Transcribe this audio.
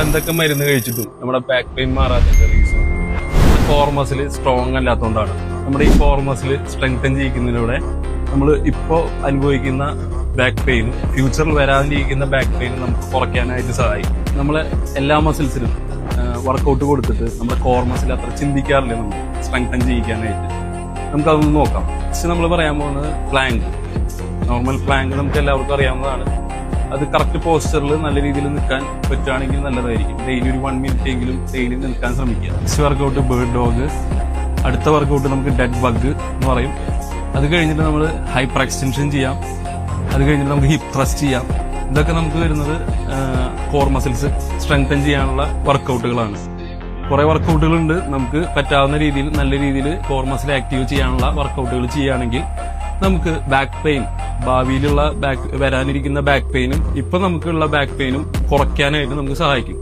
എന്തൊക്കെ മരുന്ന് കഴിച്ചിട്ടും നമ്മുടെ ബാക്ക് പെയിൻ മാറാത്ത റീസൺ കോർ മസിൽ സ്ട്രോങ് അല്ലാത്തതുകൊണ്ടാണ്. നമ്മുടെ ഈ കോർ മസിൽ സ്ട്രെങ്തൻ ചെയ്യിക്കുന്നതിലൂടെ നമ്മൾ ഇപ്പോൾ അനുഭവിക്കുന്ന ബാക്ക് പെയിനും ഫ്യൂച്ചറിൽ വരാനിരിക്കുന്ന ബാക്ക് പെയിനും നമുക്ക് കുറയ്ക്കാനായിട്ട് സഹായിക്കും. നമ്മളെ എല്ലാ മസിൽസിനും വർക്കൗട്ട് കൊടുത്തിട്ട് നമ്മുടെ കോർ മസിൽ അത്ര ചിന്തിക്കാറില്ല നമ്മൾ സ്ട്രെങ്തൻ ചെയ്യിക്കാനായിട്ട്. നമുക്കതൊന്ന് നോക്കാം. പക്ഷെ നമ്മൾ പറയാൻ പോകുന്നത് പ്ലാങ്ക്. നോർമൽ പ്ലാങ്ക് നമുക്ക് എല്ലാവർക്കും അറിയാവുന്നതാണ്. അത് കറക്റ്റ് പോസ്റ്ററിൽ നല്ല രീതിയിൽ നിൽക്കാൻ പറ്റുകയാണെങ്കിൽ നല്ലതായിരിക്കും. ഡെയിലി ഒരു 1 മിനിറ്റ് എങ്കിലും ഡെയിലി നിൽക്കാൻ ശ്രമിക്കുക. ഫസ്റ്റ് വർക്കൗട്ട് ബേർഡ് ഡോഗ്, അടുത്ത വർക്കൗട്ട് നമുക്ക് ഡെഡ് ബഗ് എന്ന് പറയും. അത് കഴിഞ്ഞിട്ട് നമ്മൾ ഹൈപ്പർ എക്സ്റ്റൻഷൻ ചെയ്യാം. അത് കഴിഞ്ഞിട്ട് നമുക്ക് ഹിപ്പ് ത്രസ്റ്റ് ചെയ്യാം. ഇതൊക്കെ നമുക്ക് വരുന്നത് കോർ മസിൽസ് സ്ട്രെങ്തൻ ചെയ്യാനുള്ള വർക്കൗട്ടുകളാണ്. കുറെ വർക്കൗട്ടുകളുണ്ട്. നമുക്ക് പറ്റാവുന്ന രീതിയിൽ നല്ല രീതിയിൽ കോർ മസിൽ ആക്റ്റീവ് ചെയ്യാനുള്ള വർക്കൗട്ടുകൾ ചെയ്യുകയാണെങ്കിൽ നമുക്ക് ബാക്ക് പെയിൻ, ഭാവിയിലുള്ള വരാനിരിക്കുന്ന ബാക്ക് പെയിനും ഇപ്പൊ നമുക്കുള്ള ബാക്ക് പെയിനും കുറയ്ക്കാനായിട്ട് നമുക്ക് സഹായിക്കും.